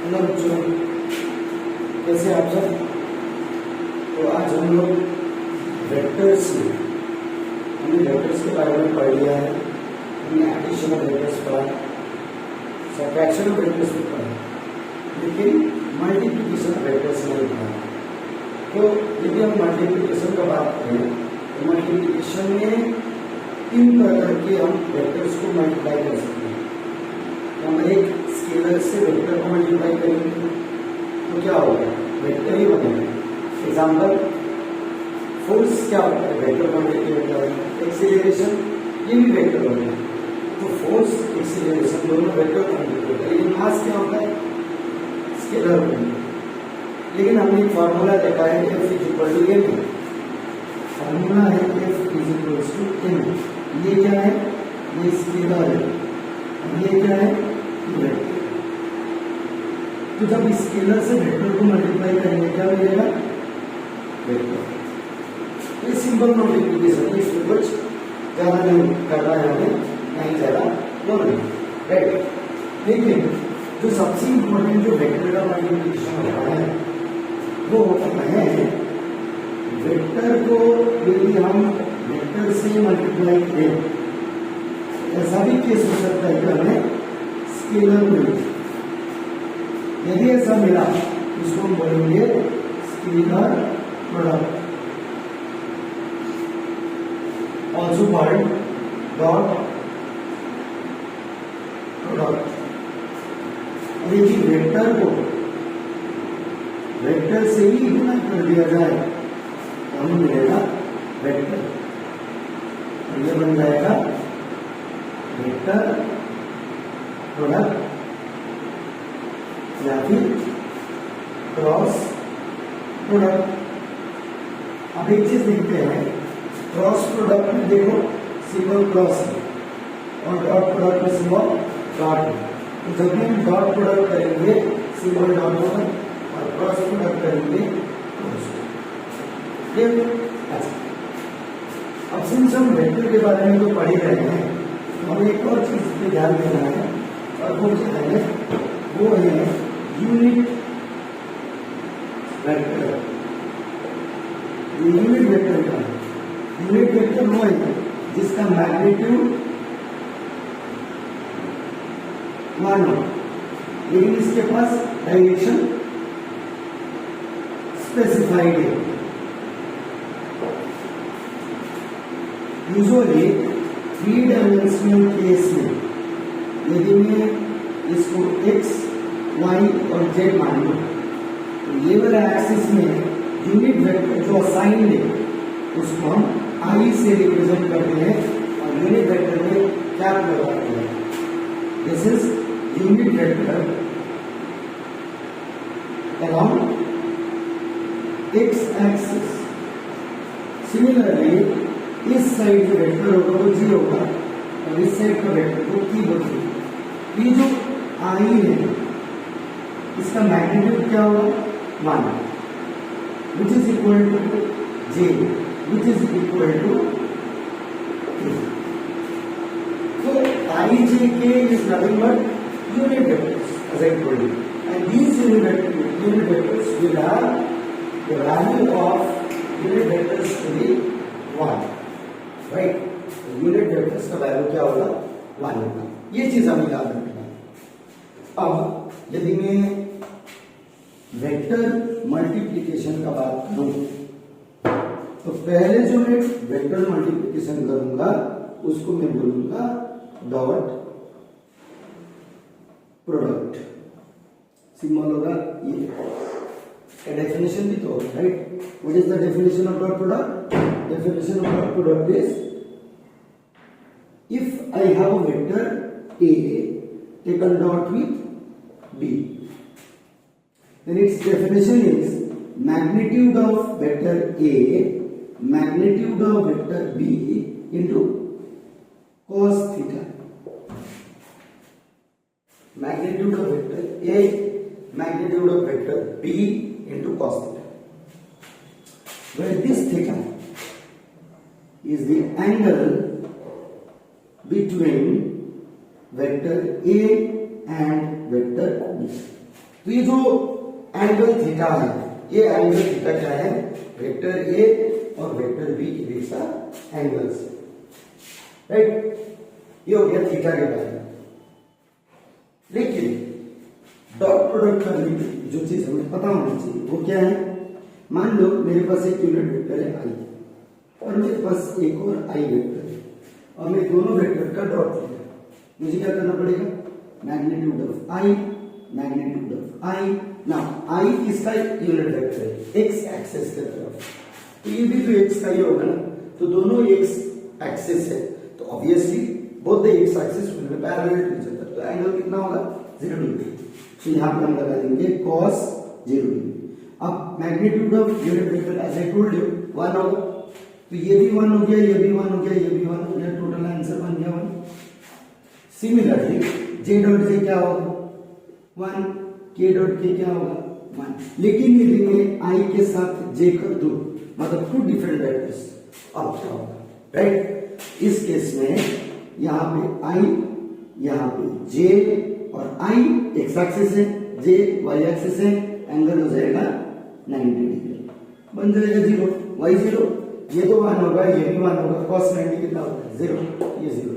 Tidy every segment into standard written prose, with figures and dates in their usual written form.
Hello बच्चों, कैसे आप सब। तो आज हम लोग वेक्टर्स हमने वेक्टर्स के बारे में पढ़ लिया है। हमने एडिशन ऑफ वेक्टर्स पढ़ा, सब्ट्रैक्शन ऑफ वेक्टर्स भी पढ़ा, लेकिन मल्टीप्लिकेशन ऑफ वेक्टर्स नहीं पढ़ा। तो यदि हम मल्टीप्लिकेशन का बात करें तो मल्टीप्लिकेशन में 3 प्रकार के हम वेक्टर्स को मल्टीप्लाई कर सकते हैं। हम एक स्केलर से वेक्टर को मल्टीप्लाई करेंगे तो क्या होगा, वेक्टर ही बनेगा। एग्जाम्पल, फोर्स क्या होता है, वेक्टर क्वांटिटी होता है। एक्सीलरेशन ये भी वेक्टर होता है। तो फोर्स एक्सीलरेशन दोनों वेक्टर क्वांटिटी होता है, लेकिन मास क्या होता है, स्केलर होता है। लेकिन हमने एक फॉर्मूला देखा है F = m। फॉर्मूला है F = m। ये क्या है, ये स्केलर है, ये क्या है, वेक्टर। तो जब इस स्केलर से वेक्टर को मल्टीप्लाई करेंगे क्या मिलेगा, वेक्टर। तो ये सिंपल मल्टीप्लिकेशन है, इसमें कुछ ज्यादा नहीं करना है हमें, नहीं ज्यादा वो नहीं, राइट। लेकिन जो सबसे इम्पोर्टेंट जो वेक्टर का मल्टीप्लिकेशन होता है वो होता है वेक्टर को यदि हम वेक्टर से मल्टीप्लाई करें, ऐसा भी केस हो सकता है कि हमें स्केलर मिले। यदि ऐसा मिला इसको हम बोलेंगे scalar product, also called dot product. और यदि वेक्टर को वेक्टर से ही गुणा कर दिया जाए तो हमें मिलेगा वेक्टर, और ये बन जाएगा वेक्टर प्रोडक्ट या फिर क्रॉस प्रोडक्ट। अब एक चीज देखते हैं, क्रॉस प्रोडक्ट में देखो सिंबल क्रॉस है और डॉट प्रोडक्ट में सिंबल डॉट है। तो जब भी हम डॉट प्रोडक्ट करेंगे सिंबल डॉट होगा और क्रॉस प्रोडक्ट करेंगे क्रॉस। अच्छा, अब सिंस हम वेक्टर के बारे में तो पढ़ ही रहे हैं, हमें एक और चीज पे ध्यान देना है, और वो क्या है, वो है यूनिट वेक्टर। यूनिट वेक्टर का यूनिट वेक्टर वो है जिसका मैग्नीट्यूड 1 हो, लेकिन इसके पास डायरेक्शन स्पेसिफाइड है। यूजुअली 3 डायमेंशनल केस में यदि मैं इसको x, y और z मान लूं तो ये वाला एक्सिस में यूनिट वेक्टर जो असाइंड है उसको हम i से रिप्रेजेंट करते हैं, और यूनिट वेक्टर में क्या लगाते हैं, this is unit vector along x axis. Similarly इस साइड जो वेक्टर होगा वो g होगा, और इस साइड का वेक्टर वो t होगा। ये जो i है इसका मैग्नीट्यूड क्या होगा, 1, which is equal to j, which is equal to k. So ijk is nothing but unit vectors, as I told you, and these unit vectors will have the value of unit vectors to be 1, right? So unit vectors का value क्या होगा, 1 होगा। ये चीज हमें याद रखना है। अब यदि मैं वेक्टर मल्टीप्लिकेशन का बात करूं तो पहले जो मैं वेक्टर मल्टीप्लिकेशन करूंगा उसको मैं बोलूंगा डॉट प्रोडक्ट। सिंबल होगा ये, डेफिनेशन भी तो होगा, right. What is the definition of dot product? Definition of dot product is if I have a vector A taken dot with B, then its definition is magnitude of vector A magnitude of vector B into cos theta. Magnitude of vector A magnitude of vector B into cos theta, where this theta is the angle between vector A and vector B. तो ये जो angle theta है, ये angle theta क्या है, vector A और vector B के बीच का एंगल है, राइट। ये हो गया थीटा के बारे में। लेकिन डॉट प्रोडक्ट करने की जो चीज हमें पता होनी चाहिए वो क्या है, मान लो मेरे पास एक यूनिट वेक्टर है आई और मेरे पास एक और आई वेक्टर है और मैं दोनों वेक्टर का डॉट लिया, मुझे क्या करना पड़ेगा, magnitude of I, magnitude of I. ना आई किसका यूनिट वेक्टर है, एक्स एक्सिस की तरफ, तो ये भी तो एक्स का ही होगा ना, तो दोनों एक्स एक्सिस है, तो obviously both the x axis will be parallel to each other, तो एंगल कितना होगा 0 डिग्री। तो यहां पे हम लगा देंगे cos 0 डिग्री। अब magnitude of unit vector as I told you 1 होगा, तो ये भी 1 हो गया, ये भी 1 हो गया, ये भी 1 हो गया, टोटल आंसर बन गया 1। सिमिलरली जे डॉट जे क्या होगा 1, के डॉट के क्या होगा 1। लेकिन यदि मैं आई के साथ जे कर दूं, मतलब 2 डिफरेंट वेक्टर्स, अब क्या होगा, राइट। इस केस में यहां पे आई, यहां पे जे और आई एक्स एक्सिस है, जे वाई एक्सिस है, एंगल हो जाएगा 90 डिग्री, बन जाएगा 0, वाई 0, ये तो 1 होगा, ये भी 1 होगा, cos 90 कितना होगा 0, ये 0।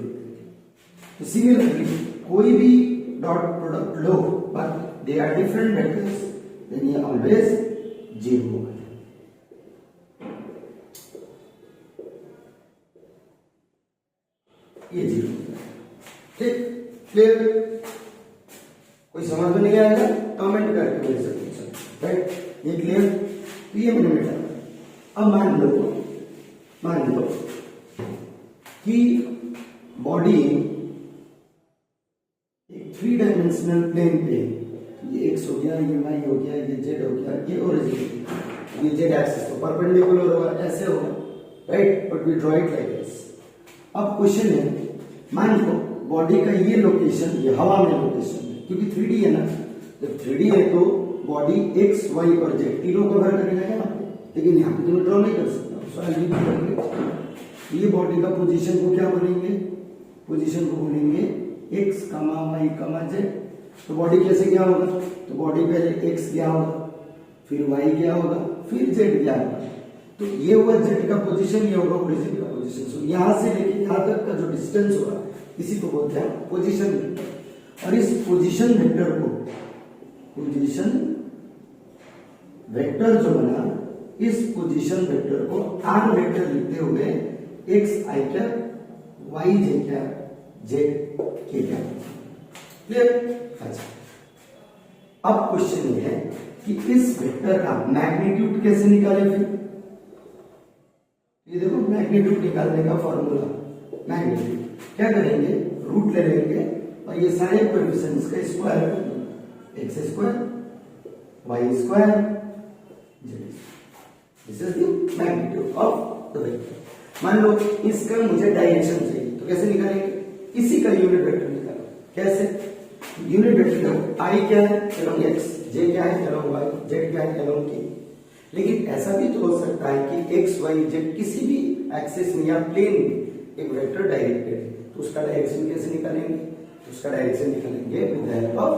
तो सिमिलरली कोई भी डॉट प्रोडक्ट लो but they are different vectors, then ये ऑलवेज 0 होगा। ये 0, ठीक, क्लियर। कोई समझ में नहीं आएगा कमेंट करके मेरे से पूछो, राइट, ये क्लियर। तो ये मैंने बेटा, अब मान लो कि बॉडी एक 3 डायमेंशनल प्लेन पे, ये एक्स हो गया, ये वाई हो गया, ये जेड हो गया, ये ओरिजिन, ये जेड एक्सिस तो परपेंडिकुलर होगा, ऐसे होगा, right, but we draw it like this. अब क्वेश्चन है, मान लो बॉडी का ये लोकेशन, ये हवा में लोकेशन है, क्योंकि 3D है ना, जब 3D है तो बॉडी एक्स वाई और जेड तीनों कवर करेगा यहाँ पे, लेकिन यहाँ पे तुम्हें ड्रॉ नहीं कर सकता। ये बॉडी का पोजीशन को क्या बोलेंगे, पोजीशन को बोलेंगे एक्स कमा वाई कमा जेड। तो बॉडी कैसे क्या होगा, तो बॉडी पहले एक्स क्या होगा, फिर वाई क्या होगा, फिर जेड क्या होगा, तो ये हुआ जेड का पोजीशन, ये होगा ओरिजिन का पोजीशन। सो यहां से लेके यहां तक का जो डिस्टेंस होगा इसी को बोलते हैं पोजीशन वेक्टर। और इस पोजीशन वेक्टर को, पोजीशन वेक्टर जो बना, इस पोजीशन वेक्टर को आर वेक्टर लिखते हुए x i cap y j cap z k cap, clear. अच्छा, अब क्वेश्चन ये है कि इस वेक्टर का मैग्नीट्यूड कैसे निकालें। फिर ये देखो मैग्नीट्यूड निकालने का फॉर्मूला, मैग्नीट्यूड क्या करेंगे, रूट ले लेंगे और ये सारे कोएफिशिएंट्स का स्क्वायर कर देंगे, x square y square z. This is the magnitude of the vector. मान लो इसका मुझे डायरेक्शन चाहिए, तो कैसे निकालेंगे, इसी का यूनिट वेक्टर निकालो। कैसे, यूनिट वेक्टर आई क्या है एलोंग एक्स, जे क्या है एलोंग वाई, जेड क्या है एलोंग के। लेकिन ऐसा भी तो हो सकता है कि एक्स वाई जेड किसी भी एक्सिस में या प्लेन में एक वेक्टर डायरेक्टेड है, तो उसका डायरेक्शन कैसे निकालेंगे, तो उसका डायरेक्शन निकालेंगे with the help of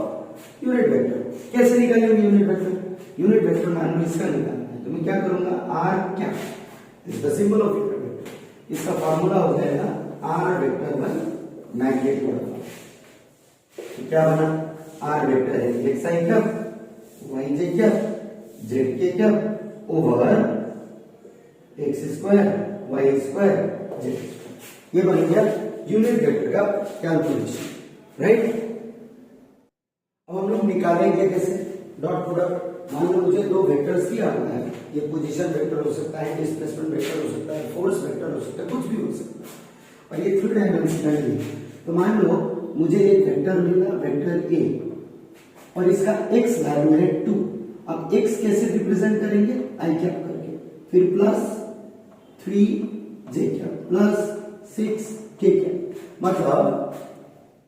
unit vector. कैसे निकालेंगे यूनिट वेक्टर, यूनिट वेक्टर मान लो इसका निकालना है, तो मैं क्या करूंगा, आर क्या, this the symbol of unit vector, इसका फार्मूला हो जाएगा आर वेक्टर बाय मैग्नीट्यूड। क्या बना, आर वेक्टर है x i cap y j cap z k cap over x square y square z. ये बन गया यूनिट वेक्टर का कैलकुलेशन, राइट। अब हम लोग निकालेंगे कैसे डॉट प्रोडक्ट। मान लो मुझे दो वेक्टर्स दिया हुआ है, ये पोजीशन वेक्टर हो सकता है, डिस्प्लेसमेंट वेक्टर हो सकता है, फोर्स वेक्टर हो सकता है, कुछ भी हो सकता है, और ये 3 डायमेंशनल है। तो मान लो मुझे एक वेक्टर मिला, वेक्टर ए, और इसका x वैल्यू है 2। अब x कैसे रिप्रेजेंट करेंगे, आई कैप करके, फिर प्लस 3 जे कैप प्लस 6 के कैप। मतलब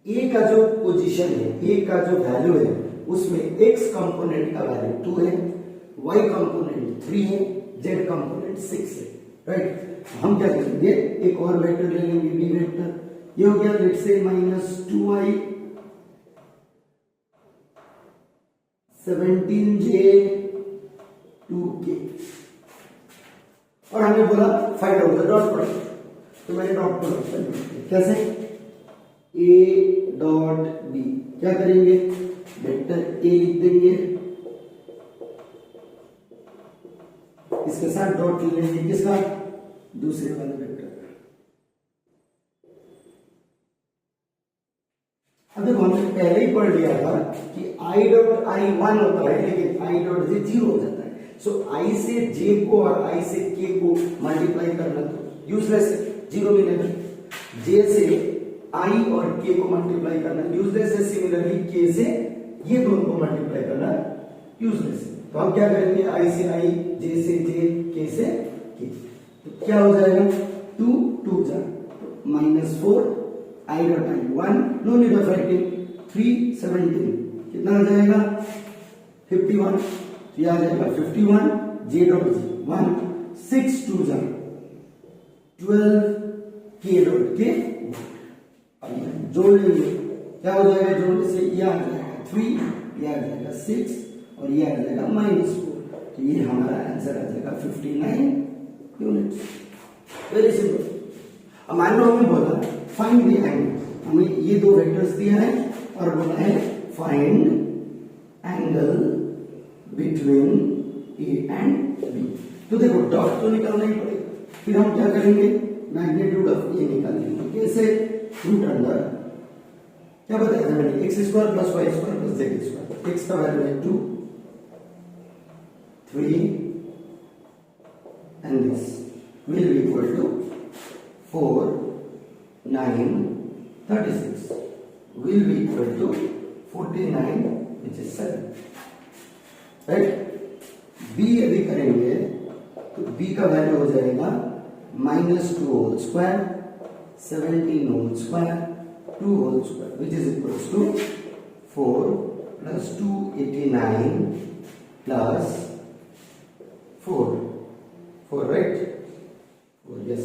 a का जो पोजीशन है, a का जो वैल्यू है, उसमें x कंपोनेंट का वैल्यू 2 है, y कंपोनेंट 3 है, z कंपोनेंट 6 है, राइट। हम क्या करेंगे, एक और वेक्टर ले लेंगे, b वेक्टर। ये हो गया let's say -2i 17J 2K, और हमें बोला find out the dot product, तो मैंने डॉट प्रोडक्ट कर दिया। कैसे? A डॉट B क्या करेंगे? वेक्टर A लिख देंगे, इसके साथ डॉट लेंगे, किसका? दूसरे वाले वेक्टर का। अब देखो हमने पहले ही पढ़ लिया था कि I डॉट I 1 होता है, लेकिन I डॉट J 0 हो जाता है। सो I से J को और I से K को मल्टीप्लाई करना तो यूजलेस है, 0 मिलेगा। J से I और K को मल्टीप्लाई करना यूजलेस है, सिमिलरली K से ये दोनों को मल्टीप्लाई करना यूजलेस है। तो हम क्या करेंगे? I से I, J से J, K से K, तो क्या हो जाएगा? 2 2 जा -4 I dot I 1, no need of writing, 3 17 कितना हो जाएगा? 51, ये आ जाएगा 51, J डॉट J 1, 6 2 जा 12, K डॉट K, अब जोड़ लेंगे, क्या हो जाएगा? जोड़ने से ये आ जाएगा 3, ये आ जाएगा 6 और ये आ जाएगा -4, तो ये हमारा आंसर आ जाएगा 59 यूनिट्स। Very simple. अब मान लो हमें बोला फाइंड द एंगल, हमें ये दो वेक्टर्स दिया है और बोला है find angle between A and B. तो देखो डॉट तो निकालना ही पड़ेगा, फिर हम क्या करेंगे? मैग्नीट्यूड ऑफ ए निकालेंगे। कैसे? रूट अंडर क्या बताया था मैंने? x square plus y square plus z square. x का वैल्यू है 2, 3 and this will be equal to 4, 9, 36 will be equal to 49 which is 7, right? b यदि करेंगे तो b का वैल्यू हो जाएगा -2 whole square, 17 whole square, 2 whole square which is equals to 4 plus 2 89 plus 4 right? 4, yes.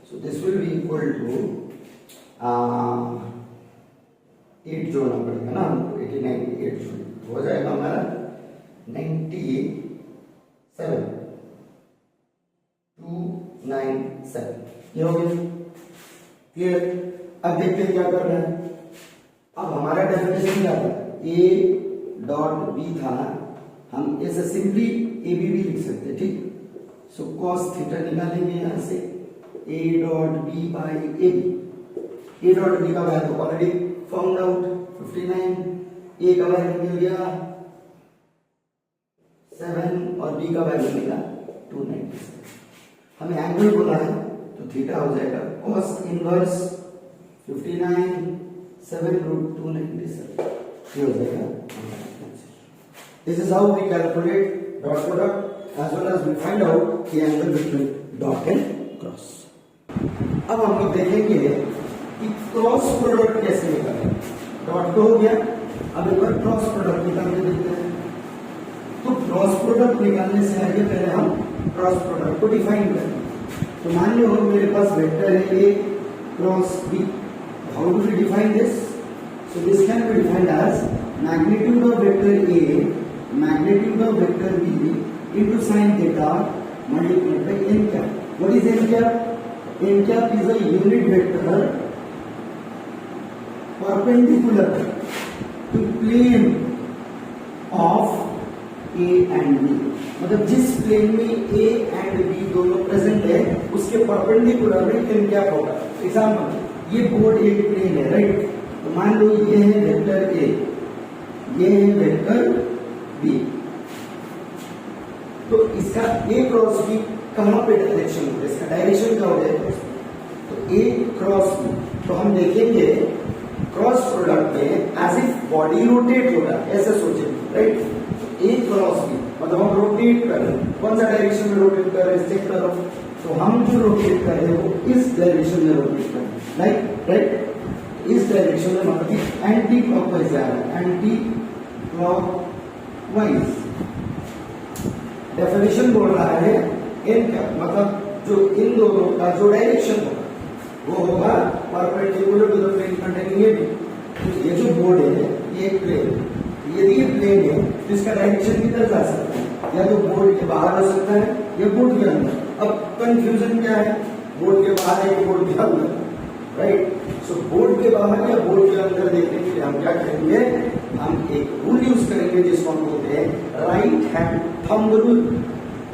So this will be equal to 8 जोड़ना पड़ेगा ना हमको, 89 8 जोड़ना हो जाएगा हमारा 97 297, ये हो गया क्लियर। अब देखते हैं क्या कर रहे हैं। अब हमारा डेफिनेशन क्या था? A डॉट B था ना, हम ऐसे सिंपली ए बी भी लिख सकते हैं, ठीक? सो cos थीटा निकालेंगे यहां से A dot B by A B. A dot B का value already found out 59, A का वैल्यू मिल गया 7 और B का वैल्यू मिला 297। हमें एंगल बोला है तो थीटा हो जाएगा cos इनवर्स 59 7 रूट 297, ये हो जाएगा। This is how we calculate dot product as well as we find out the angle between dot and cross. अब हम लोग देखेंगे कि क्रॉस प्रोडक्ट कैसे निकालें। डॉट तो हो गया, अब एक बार क्रॉस प्रोडक्ट निकालने देखते हैं। तो क्रॉस प्रोडक्ट निकालने से आगे पहले हम क्रॉस प्रोडक्ट को डिफाइन करें। तो मान लो मेरे पास वेक्टर है A cross B, how do we define this? So this can be defined as magnitude of vector A magnitude of vector B into sin theta multiplied by n cap. What is n cap? N cap is a unit vector perpendicular to plane of A and B. मतलब जिस plane में A and B दोनों present है उसके perpendicular में n cap होगा। Example, ये board एक प्लेन है, राइट? तो मान लो ये है वेक्टर A, ये है वेक्टर B, तो इसका A क्रॉस B कहां पे डायरेक्शन होगा? इसका डायरेक्शन क्या हो जाएगा? तो A क्रॉस B, तो हम देखेंगे क्रॉस प्रोडक्ट में एज इफ बॉडी रोटेट हो रहा है, ऐसा सोचेंगे, राइट? A क्रॉस B मतलब हम रोटेट कर रहे हैं, कौन सा डायरेक्शन में रोटेट कर रहे हैं चेक करो। तो हम जो रोटेट कर रहे हैं वो इस डायरेक्शन में रोटेट कर रहे हैं, राइट? इस डायरेक्शन में मतलब एंटी क्लॉकवाइज जा रहा है, एंटी क्लॉक वाइज। डेफिनेशन बोल रहा है n का मतलब जो इन दोनों का जो डायरेक्शन होगा वो होगा perpendicular to the plane containing AB। तो ये जो बोर्ड है ये एक प्लेन, यदि ये प्लेन है तो इसका डायरेक्शन किधर जा सकता है, या तो बोर्ड के बाहर हो सकता है या बोर्ड के अंदर। अब कंफ्यूजन क्या है, बोर्ड के बाहर है कि बोर्ड के अंदर, राइट। सो बोर्ड के बाहर या बोर्ड के अंदर देखने के लिए हम क्या करेंगे, हम एक रूल यूज करेंगे जिसको हम बोलते हैं राइट हैंड थंब रूल।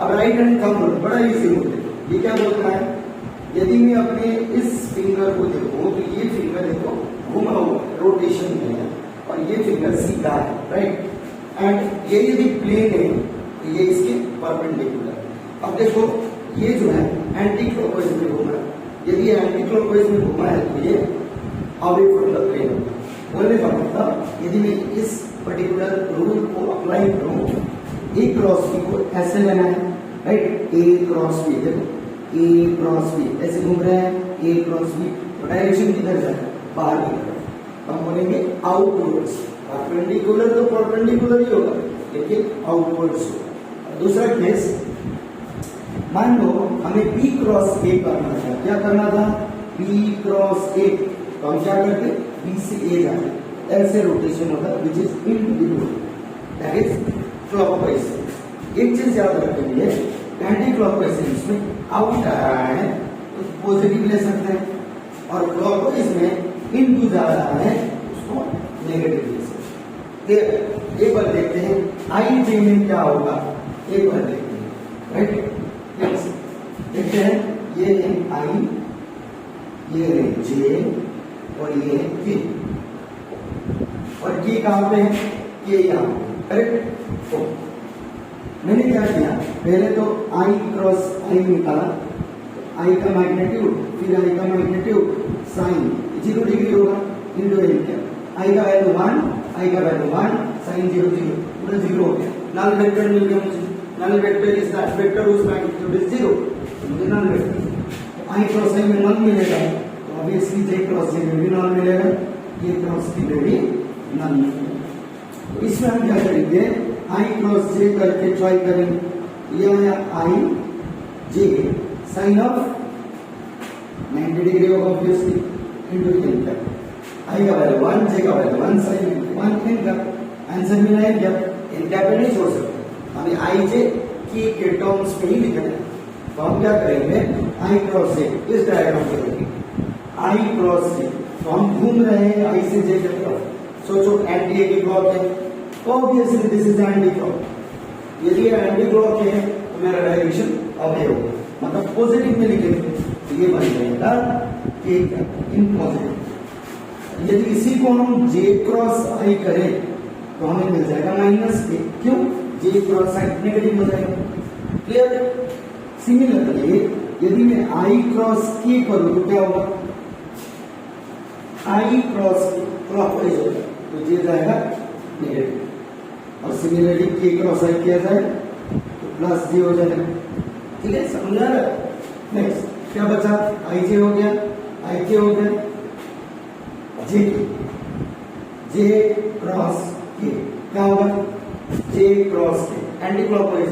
अब राइट हैंड थंब रूल बड़ा इजी रूल है। ये क्या बोलता है, यदि मैं अपने इस फिंगर को देखूं तो ये फिंगर देखो घुमा हुआ रोटेशन में है और ये फिंगर सीधा है, राइट। एंड ये यदि प्लेन है तो ये इसके परपेंडिकुलर। अब देखो ये जो है एंटी क्लॉकवाइज में घूम रहा है, यदि एंटी क्लॉकवाइज में घुमा है तो ये अवे फ्रॉम द प्लेन होगा। बोलने का मतलब यदि मैं इस पर्टिकुलर रूल को अप्लाई करूं, ए क्रॉस बी को ऐसे लेना है, राइट। ए क्रॉस बी, देखो ए क्रॉस बी ऐसे घूम रहे हैं, ए क्रॉस बी, तो डायरेक्शन किधर जाए, बाहर की तरफ। हम बोलेंगे आउटवर्ड्स। परपेंडिकुलर तो परपेंडिकुलर ही होगा लेकिन आउटवर्ड्स होगा। दूसरा केस, मान लो हमें बी क्रॉस ए करना था, क्या करना था, बी क्रॉस ए, तो हम क्या करते, बी से ए जाते, ऐसे रोटेशन होगा which is invisible, that is clockwise. एक चीज याद रखेंगे, एंटी क्लॉकवाइज इसमें आउट आ रहा है तो पॉजिटिव ले सकते हैं, और क्लॉकवाइज में इनटू जा रहा है उसको नेगेटिव ले सकते हैं। एक बार देखते हैं आई जे में क्या होगा, एक बार देखते हैं, राइट। देखते हैं, ये है आई, ये है जे और ये है के, और के कहां पे है, के यहां, करेक्ट। तो मैंने क्या किया, पहले तो आई क्रॉस आई निकाला, आई का मैग्नीट्यूड, फिर आई का मैग्नीट्यूड साइन 0 डिग्री होगा, इंटू एल किया, आई का वैल्यू 1, आई का वैल्यू 1, साइन 0 0, पूरा 0 हो गया। नल वेक्टर मिल गया मुझे, null vector is that vector whose magnitude is 0, तो मुझे नल वेक्टर आई क्रॉस आई में 1 मिलेगा, तो ऑब्वियसली जे क्रॉस जे में भी नल मिलेगा, ये क्रॉस जे में भी नल मिलेगा। तो इसमें हम क्या करेंगे, आई क्रॉस जे करके ट्राई करेंगे, ये आया आई जे साइन ऑफ 90 डिग्री होगा ऑब्वियसली, इंटू एन का, आई का वैल्यू 1, जे का वैल्यू 1, साइन 1 एन का आंसर मिला है क्या, एन का पे नहीं छोड़ सकते, हमें आई जे के टर्म्स में ही लिखना है। तो हम क्या करेंगे, आई क्रॉस जे इस डायग्राम से देखेंगे, आई क्रॉस जे, तो हम घूम रहे हैं आई से जे की तरफ, सोचो एंटी ए की क्लॉक है, obviously this is anti clock. यदि एंटी क्लॉक है तो मेरा डायरेक्शन अवे होगा, मतलब पॉजिटिव में लिखेंगे तो ये बन जाएगा के इन पॉजिटिव। यदि इसी को हम जे क्रॉस आई करें तो हमें मिल जाएगा -a, क्यों, जे क्रॉस आई नेगेटिव हो जाएगा, क्लियर। सिमिलरली यदि मैं आई क्रॉस के करूं तो क्या होगा, आई क्रॉस क्लॉकवाइज होगा तो जे जाएगा नेगेटिव, और सिमिलरली के क्रॉस आई किया जाए तो प्लस जे हो जाएगा, ठीक है, समझ आ रहा है। नेक्स्ट क्या बचा, आई जे हो गया, आई के हो गया, जे क्रॉस के क्या होगा, जे क्रॉस के एंटी क्लॉकवाइज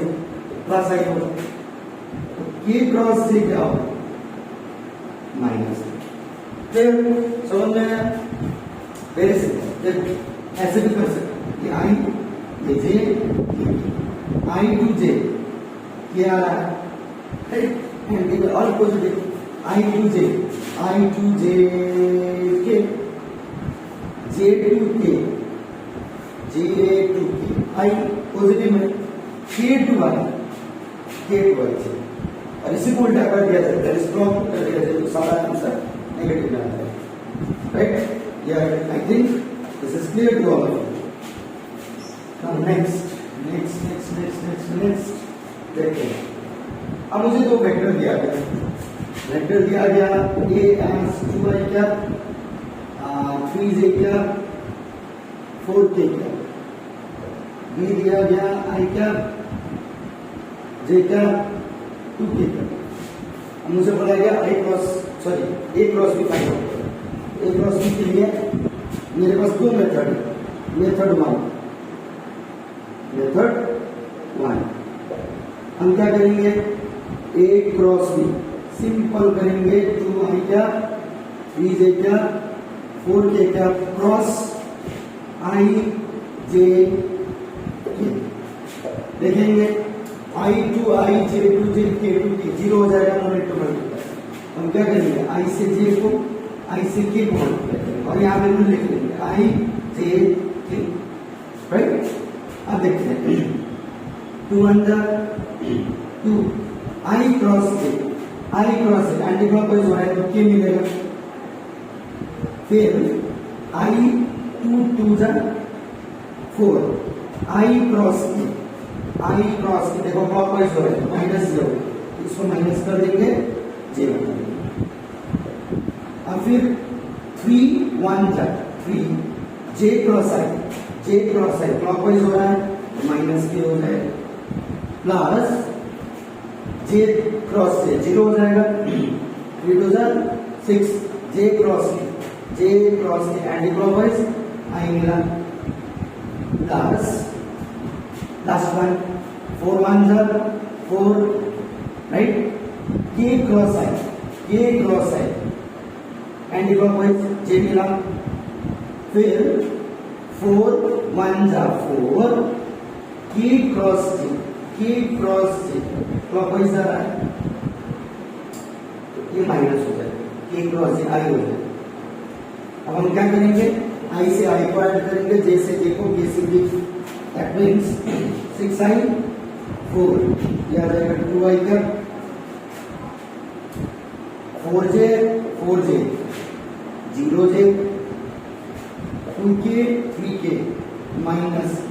प्लस आई होगा, तो के क्रॉस जे क्या होगा, माइनस। फिर समझ में आया, वेरी सिंपल, ऐसे भी कर सकते, आई ये जे, आई टू जे ये आ रहा है, एंटी और पॉजिटिव, आई टू जे के, जे टू के, आई पॉजिटिव में, के टू आई, और इसी को उल्टा कर दिया जाता है, स्ट्रॉन्ग कर दिया जाए तो सारा आंसर नेगेटिव में आता है, राइट। या I think this is clear to all of you. Now next देखते हैं। अब मुझे दो वेक्टर दिया गया, ए एंड 2i क्या, 3j क्या, 4k क्या, बी दिया गया आई क्या, जे क्या, 2k क्या। अब मुझे बोला गया ए क्रॉस बी फाइंड आउट करो। ए क्रॉस बी के लिए मेरे पास दो मेथड है, मेथड 1 हम क्या करेंगे, ए क्रॉस बी सिंपल करेंगे, 2i क्या, 3j क्या, 4k क्या, क्रॉस i j के देखेंगे आई टू आई जे टू जे के टू के 0 हो जाएगा, नो नीड टू मल्टीप्लाई। हम क्या करेंगे आई से जे को आई से के को मल्टीप्लाई करेंगे और यहाँ पे हम लिख लेंगे आई जे के, राइट। अब देखते हैं 2 अंदर 2 आई क्रॉस के एंटी क्लॉकवाइज हो रहा है तो के मिलेगा, फिर आई 2 2 जा 4 आई क्रॉस के देखो क्लॉकवाइज हो रहा है माइनस 0, इसको माइनस कर देंगे जे बना देंगे। अब फिर 3 1 जा 3 जे क्रॉस आई क्लॉकवाइज हो रहा है माइनस के हो जाएगा, प्लस जे क्रॉस से 0 हो जाएगा 3 2 जा 6 जे क्रॉस के एंटी क्लॉकवाइज आई मिला, प्लस लास्ट वन 4 1 जा 4, राइट। के क्रॉस आई एंटी क्लॉकवाइज जे मिला, फिर 4 1 जा 4 के क्रॉस जे क्लॉकवाइज जा रहा है, ये माइनस हो जाएगा, के क्रॉस जे आई हो जाएगा। अब हम क्या करेंगे आई से आई को ऐड करेंगे, जे से जे को, के से बी, दैट मींस 6i 4 ये आ जाएगा 2i का 4j 0j 2k 3k minus k.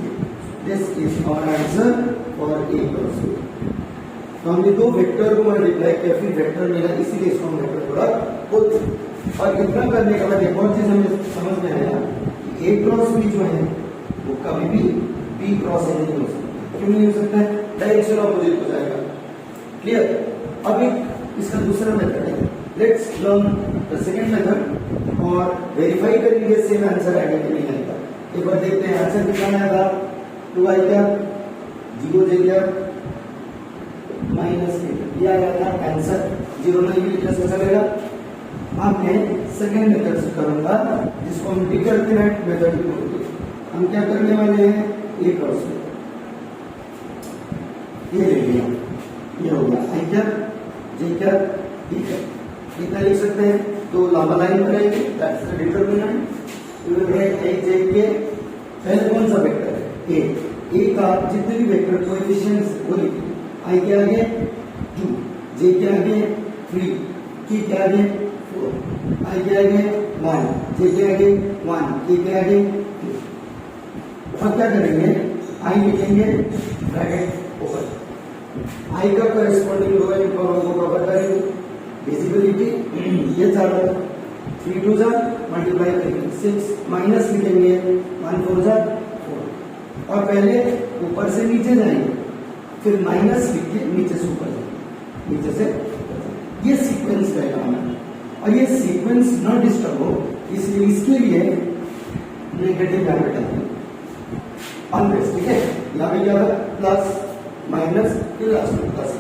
This is our answer for a cross b. तो हमने दो वेक्टर को मल्टीप्लाई किया, फिर वेक्टर मिला, इसीलिए इसको हम वेक्टर प्रोडक्ट बोलते हैं। और इतना करने के बाद एक और चीज हमें समझ में आया कि ए क्रॉस बी जो है वो कभी भी बी क्रॉस ए नहीं हो सकता। क्यों नहीं हो सकता है? डायरेक्शन ऑपोजिट हो जाएगा। क्लियर? अब एक इसका दूसरा मेथड है, let's learn the second method और वेरीफाई करेंगे सेम आंसर आएगा कि नहीं आएगा। एक बार देखते हैं आंसर कितना आया था, 2i क्या 0j क्या माइनस के, ये आया था आंसर। 0 नहीं भी लिखने से चलेगा। अब मैं सेकंड मेथड से करूंगा जिसको हम डिटरमिनेंट मेथड बोलते हैं। हम क्या करने वाले हैं, ए क्रॉस ये ले लिया, ये हो गया आई क्या जे क्या ठीक है, कितना लिख सकते हैं, तो लंबा लाइन बनाएंगे, that's the determinant. You will write A J K, पहले कौन सा वेक्टर है ए का जितने भी वेक्टर कोएफिशिएंट्स वो लिखिए। आई के आगे 2, जे के आगे 3, के के आगे 4, आई के आगे 1, जे के आगे 1, के के आगे 2। अब क्या करेंगे, आई लिखेंगे ब्रैकेट ओपन, आई का करेस्पॉन्डिंग रो एंड कॉलम को कवर करेंगे। विजिबिलिटी ये चार 3 2 जा मल्टीप्लाई करेंगे 6 माइनस लिखेंगे 1 4 जा 4, और पहले ऊपर से नीचे जाएंगे, फिर माइनस लिख के नीचे से ऊपर जाएंगे, नीचे से ये सीक्वेंस रहेगा हमारा। और ये सीक्वेंस न डिस्टर्ब हो इसलिए इसके लिए नेगेटिव यहाँ पे डालेंगे ऑलवेज, ठीक है। यहाँ पे क्या था प्लस माइनस फिर लास्ट में प्लस,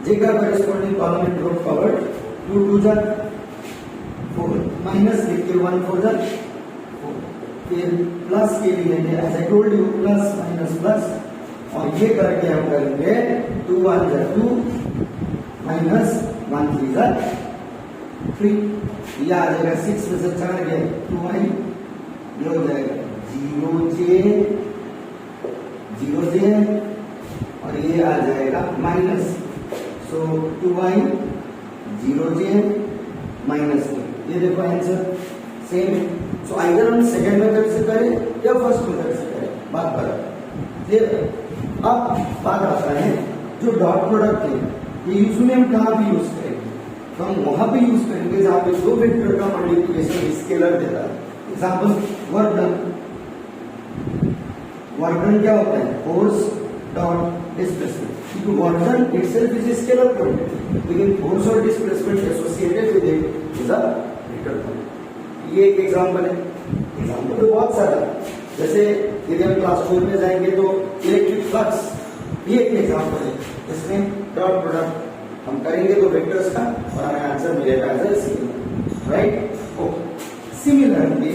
जे का corresponding column and row covered 2 2 जा 4 माइनस लिख के 1 4 जा 4, फिर प्लस के लिए as I told you plus minus plus, और ये करके हम करेंगे 2 1 जा 2 माइनस 1 3 जा 3, ये आ जाएगा 6 में से 4 गया 2i, ये हो जाएगा 0j और ये आ जाएगा माइनस, सो 2i 0j माइनस 3। ये देखो आंसर सेम। सो आइदर हम सेकेंड मेथड से करें या फर्स्ट मेथड से करें, बात पर। अब बात आता है जो डॉट प्रोडक्ट है, ये यूजुअली हम कहाँ भी यूज करेंगे, तो हम वहां पे यूज करेंगे जहां पे दो वेक्टर का मल्टीप्लिकेशन स्केलर देता है। एग्जांपल वर्क डन क्या होता है, फोर्स डॉट डिस्प्लेसमेंट, क्योंकि work done itself is scalar quantity, लेकिन फोर्स और displacement associated with it is a vector quantity. ये एक एग्जांपल है। एग्जांपल तो बहुत सारा, जैसे यदि हम क्लास 4 में जाएंगे तो इलेक्ट्रिक फ्लक्स, ये एक एग्जांपल है। इसमें डॉट प्रोडक्ट हम करेंगे तो वेक्टर्स का और हमें आंसर मिलेगा as a scalar, right. Okay, similarly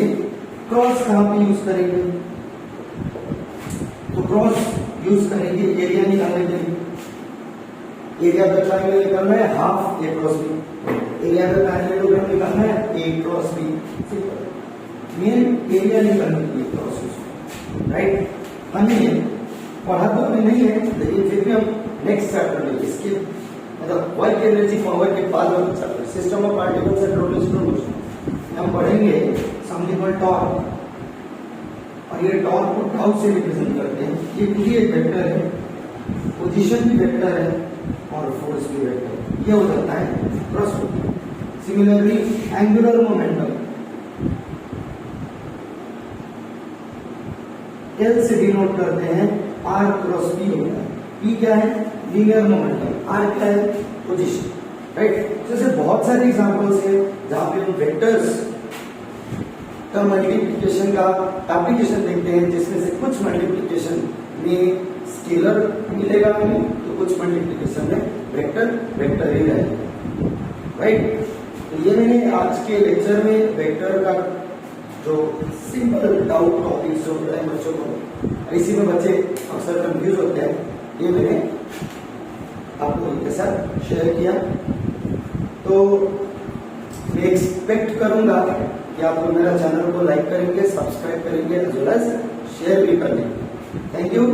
cross कहां पे यूज करेंगे, तो क्रॉस यूज करेंगे एरिया निकालने के लिए। एरिया का ट्रायंगल निकालना है half A cross B, area का पैरेललोग्राम निकालना है A cross B. Simple main area निकालने के लिए क्रॉस यूज, राइट। हमने पढ़ा तो अभी नहीं है, लेकिन फिर भी हम नेक्स्ट चैप्टर में इसके मतलब वर्क एनर्जी पावर के बाद वाला chapter system of particles and rotational motion हम पढ़ेंगे समथिंग कॉल्ड टॉर्क, और ये टॉर्क को टाउ से रिप्रेजेंट करते हैं। ये पूरी एक वेक्टर है, पोजीशन भी वेक्टर है और फोर्स भी वेक्टर है। ये हो जाता है cross vector. Similarly angular momentum L से डिनोट करते हैं, आर क्रॉस पी होता है। पी क्या है? लीनियर मोमेंटम, आर क्या है? Position, right. जैसे बहुत सारे एग्जांपल्स हैं जहां पे हम वेक्टर्स का मल्टीप्लिकेशन का एप्लीकेशन देखते हैं, जिसमें से कुछ मल्टीप्लिकेशन में स्केलर मिलेगा हमें, तो कुछ मल्टीप्लिकेशन में वेक्टर ही रहेगा, राइट। तो ये मैंने आज के लेक्चर में वेक्टर का जो सिंपल डाउट टॉपिक्स जो होता है बच्चों को, इसी में बच्चे अक्सर कंफ्यूज होते हैं, ये मैंने आपको इनके साथ शेयर किया। तो मैं एक्सपेक्ट करूंगा कि आप लोग मेरा चैनल को लाइक करेंगे, सब्सक्राइब करेंगे, एज वेल एज शेयर भी करेंगे। Thank you.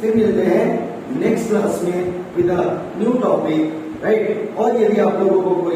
फिर मिलते हैं नेक्स्ट क्लास में with a new topic, right. और यदि आप लोगों को कोई